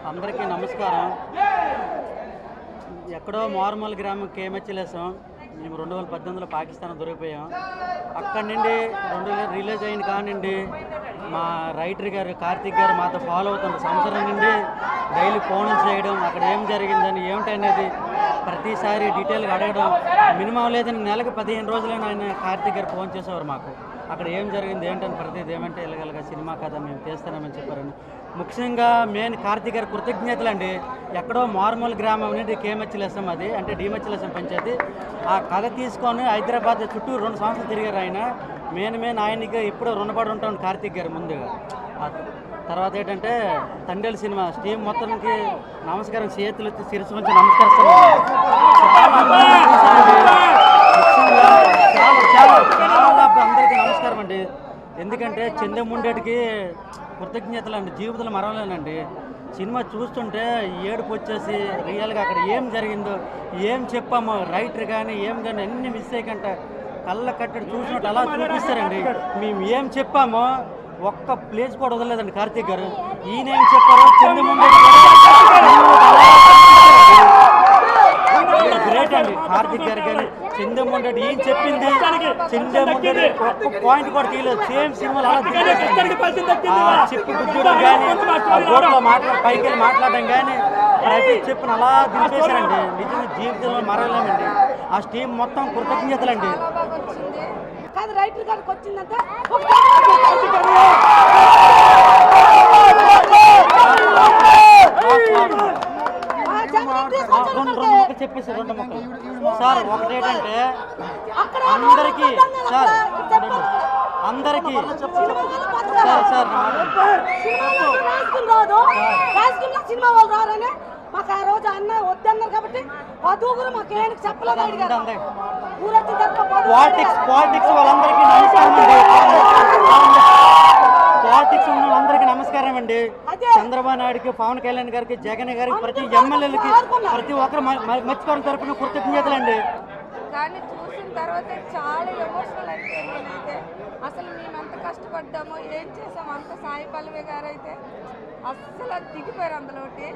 అందరికీ నమస్కారం. ఎక్కడో మారుమూల గ్రామం కేఎంహెచ్ఎల్ఎస్ మేము 2018లో పాకిస్తాన్ దొరికిపోయాం. అక్కడి నుండి రిలీజ్ అయిన కానివ్వండి మా రైటర్ గారు కార్తీక్ గారు మాతో ఫాలో అవుతున్న సంవత్సరం నుండి డైలీ ఫోన్లు చేయడం, అక్కడ ఏం జరిగిందని ఏమిటనేది ప్రతిసారి డీటెయిల్గా అడగడం. మినిమం లేదని నెలకు 15 రోజులైనా ఆయన కార్తీక్ గారు ఫోన్ చేసేవారు మాకు. అక్కడ ఏం జరిగింది ఏంటని ప్రతిదీ ఏమంటే ఇలాగ సినిమా కథ మేము చేస్తామని చెప్పారని. ముఖ్యంగా మెయిన్ కార్తీక్ గారి కృతజ్ఞతలు అండి. ఎక్కడో మారుమూల గ్రామం నుండి కేఎంహెచ్ఎల్ఎస్ అది అంటే డిఎంహెచ్ఎల్ఎస్ పంచాయతీ ఆ కథ తీసుకొని హైదరాబాద్ చుట్టూ 2 సంవత్సరాలు తిరిగారు ఆయన. మెయిన్ ఆయనకి ఎప్పుడో రుణపడి ఉంటాను కార్తీక్ గారు ముందుగా. తర్వాత ఏంటంటే తండేలు సినిమా టీం మొత్తానికి నమస్కారం, చేతులు శిరస్సు నుంచి నమస్కరిస్తున్నాను. చాలా అందరికీ నమస్కారం అండి. ఎందుకంటే చంద్రముండేటికి కృతజ్ఞతలు అండి, జీవితంలో మరవలేనండి. సినిమా చూస్తుంటే ఏడుపు వచ్చేసి రియల్గా అక్కడ ఏం జరిగిందో ఏం చెప్పామో రైటర్ కానీ ఏం కానీ అన్ని మిస్ అయ్యకంట కళ్ళ కట్టడి చూసినట్టు అలా చూపిస్తారండి. మేము ఏం చెప్పామో ఒక్క ప్లేస్ కూడా వదలలేదండి కార్తీక్ గారు. ఈయన ఏం చెప్పారో చంద్రముండేటి గ్రేట్ అండి కార్తీక్ గారు. కానీ చంద్రముండేటి ఏం చెప్పింది చంద్రముండేటి ఒక్క పాయింట్ కూడా తీయలేదు. సేమ్ సినిమాలు అలా చెప్పి గుడ్డు కానీ గోడలో పైకి వెళ్ళి మాట్లాడడం కానీ ప్రతి చెప్పిన అలా దింపేశారండి. నిజంగా జీవితంలో మరవలేమండి. ఆ టీం మొత్తం కృతజ్ఞతలండి. రైటర్ గారికి వచ్చిందంటే చెప్పేసి 2 మొక్కలు సార్. ఒకటేంటంటే అందరికీ సార్ అందరికీ సార్ సినిమా వాళ్ళు రారని మాకు ఆ రోజు అన్న వద్దన్నారు కాబట్టి వధువులు మాకు ఏం చెప్పలేదు. అడిగారు పాలిటిక్స్ వాళ్ళందరికీ నమస్కారం అండి. పాలిటిక్స్ ఉన్న వాళ్ళందరికీ నమస్కారం అండి. చంద్రబాబు నాయుడుకి, పవన్ కళ్యాణ్ గారికి, జగన్ గారికి, ప్రతి ఎమ్మెల్యేలకి ప్రతి ఒక్కరు మర్చిపోవడం తరపున కృతజ్ఞతలండి. కానీ చూసిన తర్వాత చాలా ఎమోషనల్ అయిపోయింది నేనైతే. అసలు మేము ఎంత కష్టపడ్డామో ఏం చేసామో అంత సాయి పల్లవి గారు అయితే అస్సలు దిగిపోయారు అందులోటి.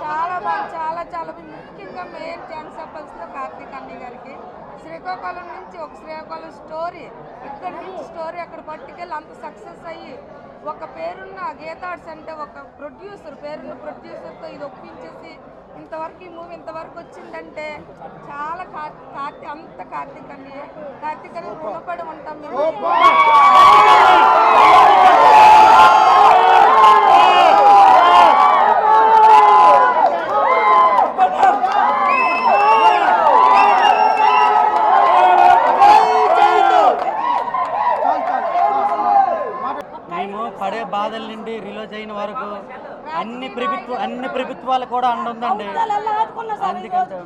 చాలా బాగా చాలా ముఖ్యంగా మెయిన్ థ్యాంక్స్ చెప్పాల్సిన కార్తీక్ అన్నయ్య గారికి. శ్రీకాకుళం నుంచి ఒక శ్రీకాకుళం స్టోరీ, ఇక్కడి నుంచి స్టోరీ అక్కడ పట్టుకెళ్ళి అంత సక్సెస్ అయ్యి ఒక పేరున్న గీతాడ్స్ అంటే ఒక ప్రొడ్యూసర్ పేరున్న ప్రొడ్యూసర్తో ఇది ఒప్పించేసి ఇంతవరకు ఈ మూవీ ఇంతవరకు వచ్చిందంటే చాలా అంత కార్తీక్ అన్నయ్య రుణపడి ఉంటాం మేము. మేము పడే బాధల నుండి రిలీజ్ అయిన వరకు అన్ని ప్రభుత్వాలు కూడా అండుందండి. అందుకంటే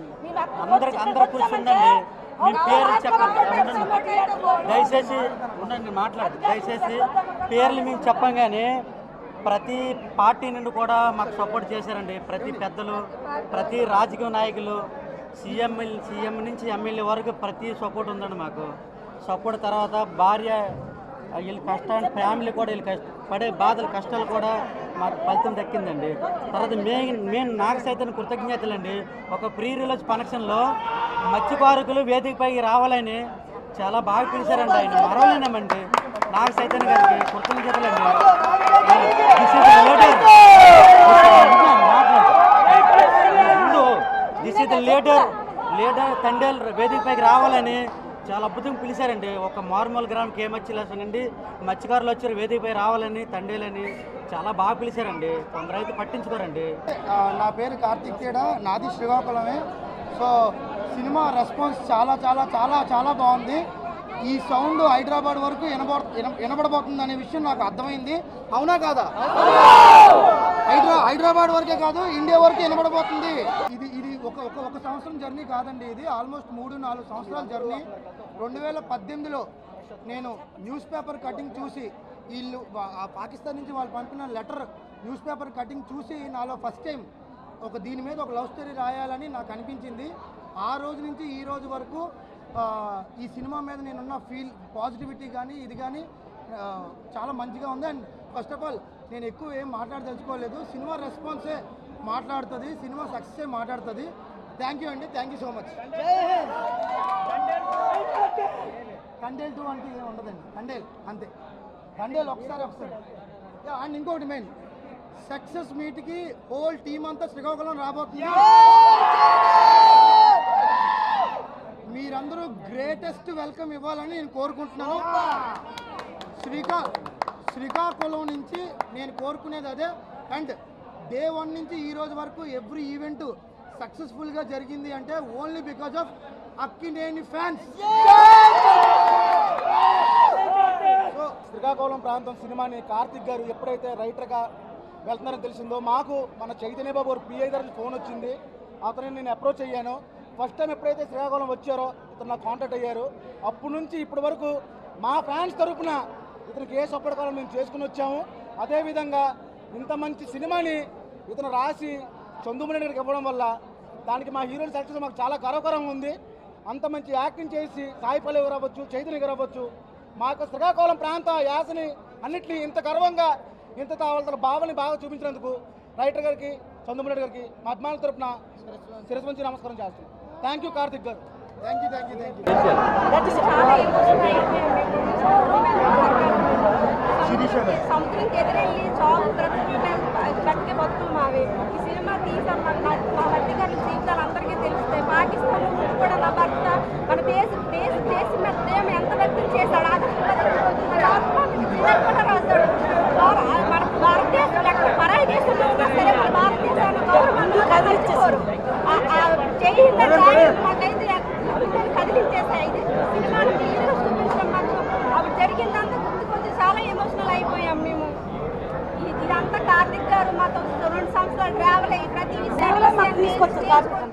అందరూ కూర్చుందండి. మీ పేర్లు చెప్పండి, దయచేసి ఉండండి మాట్లాడు. దయచేసి పేర్లు మేము చెప్పంగానే ప్రతి పార్టీ నుండి కూడా మాకు సపోర్ట్ చేశారండి. ప్రతి పెద్దలు, ప్రతి రాజకీయ నాయకులు, సీఎం నుంచి ఎమ్మెల్యే వరకు ప్రతి సపోర్ట్ ఉందండి మాకు. సపోర్ట్ తర్వాత భార్య వీళ్ళ కష్టాన్ని ఫ్యామిలీ కూడా వీళ్ళు పడే బాధలు కష్టాలు కూడా మాకు ఫలితం దక్కిందండి. తర్వాత మెయిన్ నాకు సైతం కృతజ్ఞతలండి. ఒక ప్రీ రిలీజ్ ఫంక్షన్లో మత్స్యకారుకులు వేదికపైకి రావాలని చాలా బాగా పిలిచారండి. ఆయన మరవలేనామండి. నాకు సైతం గారికి కృతజ్ఞతలండి. This is the leader Thandel వేదికపైకి రావాలని చాలా అద్భుతంగా పిలిచారండి. ఒక మారుమూల గ్రామం కేఎంహెచ్ఎల్ఎస్ నుండి మత్స్యకారులు వచ్చారు వేదికపై రావాలని, తండేలని చాలా బాగా పిలిచారండి. కొందరు అయితే పట్టించుకోరండి. నా పేరు కార్తీక్ తేడా, నాది శ్రీకాకుళమే. సో సినిమా రెస్పాన్స్ చాలా బాగుంది. ఈ సౌండ్ హైదరాబాద్ వరకు వినబడబోతుంది అనే విషయం నాకు అర్థమైంది. అవునా కాదా? హైదరాబాద్ వరకే కాదు, ఇండియా వరకు వినబడబోతుంది. ఇది ఒక సంవత్సరం జర్నీ కాదండి. ఇది ఆల్మోస్ట్ 3-4 సంవత్సరాల జర్నీ. 2018లో నేను న్యూస్ పేపర్ కటింగ్ చూసి, వీళ్ళు పాకిస్తాన్ నుంచి వాళ్ళు పంపిన లెటర్ న్యూస్ పేపర్ కటింగ్ చూసి నాలో ఫస్ట్ టైం దీని మీద ఒక లవ్ స్టోరీ రాయాలని నాకు అనిపించింది. ఆ రోజు నుంచి ఈ రోజు వరకు ఈ సినిమా మీద నేనున్న పాజిటివిటీ కానీ ఇది కానీ చాలా మంచిగా ఉంది. అండ్ ఫస్ట్ ఆఫ్ ఆల్ నేను ఎక్కువ ఏం మాట్లాడదలుచుకోలేదు. సినిమా రెస్పాన్సే మాట్లాడుతుంది, సినిమా సక్సెస్ మాట్లాడుతుంది. థ్యాంక్ యూ అండి, థ్యాంక్ యూ సో మచ్. కండేల్ 2 అంటే ఏమి ఉండదండి, కండేల్ అంతే, కండేల్ ఒకసారి. అండ్ ఇంకోటి మెయిన్ సక్సెస్ మీట్కి హోల్ టీం అంతా శ్రీకాకుళం రాబోతుంది. మీరందరూ గ్రేటెస్ట్ వెల్కమ్ ఇవ్వాలని నేను కోరుకుంటున్నాను. శ్రీకాకుళం నుంచి నేను కోరుకునేది అదే. అండ్ డే 1 నుంచి ఈ రోజు వరకు ఎవ్రీ ఈవెంట్ సక్సెస్ఫుల్గా జరిగింది అంటే only because of Akkineni fans. So Srikakulam ప్రాంతం సినిమాని కార్తిక్ గారు ఎప్పుడైతే రైటర్గా వెళ్తున్నారని తెలిసిందో, మాకు మన చైతన్య బాబు గారు పిఐ గారికి ఫోన్ వచ్చింది. అతను నేను అప్రోచ్ అయ్యాను. ఫస్ట్ టైం ఎప్పుడైతే శ్రీకాకుళం వచ్చారో ఇతను నాకు కాంటాక్ట్ అయ్యారు. అప్పటి నుంచి ఇప్పటి వరకు మా ఫ్యాన్స్ తరఫున ఇతనికి ఏ సపోర్ట్ కావాలో మేము చేసుకుని వచ్చాము. అదేవిధంగా ఇంత మంచి సినిమాని ఇతను రాసి చందుమణి గారికి ఇవ్వడం వల్ల దానికి మా హీరోలు సెలెక్షన్ మాకు చాలా గర్వకరంగా ఉంది. అంత మంచి యాక్టింగ్ చేసి సాయి పల్లవి గారు అవ్వచ్చు, చైతన్య గారు అవ్వచ్చు, మాకు శ్రీకాకుళం ప్రాంత యాసని అన్నింటినీ ఇంత గర్వంగా ఇంత వాళ్ళ భావాన్ని బాగా చూపించినందుకు రైటర్ గారికి, చందుమణి గారికి మా అభిమానుల తరఫున శిరస్సు వంచి నమస్కారం చేస్తున్నాం. థ్యాంక్ యూ కార్తిక్ గారు. Thank you, thank you, thank you. సముద్రంకి ఎదురెళ్ళి చావు కట్టే బతుకులు మావి. ఈ సినిమా తీసాం, మా మధ్యకారుల జీవితాలు అందరికీ తెలుస్తాయి. పాకిస్తాన్లో ముందు కూడా నా భర్త మన దేశం మీద ప్రేమ ఎంత వ్యక్తం చేశాడు, కూడా రాశాడు. మన భారతదేశం ఎక్కడ పరాయి దేశంలో ఉన్నా సరే మన భారతదేశాన్ని గౌరవంగా కదిలించేవారు. మాకైతే కదిలించేసాయి. ఇది సినిమాను క్లియర్గా చూపించడం మాకు అప్పుడు జరిగిందంతా గుర్తుకొచ్చి చాలా ఎమోషనల్ అయిపోయాం మేము. ఇదంతా కార్తిక్ గారు మాతో 2 సంవత్సరాలు ట్రావెల్ అయ్యి ప్రతి విషయాన్ని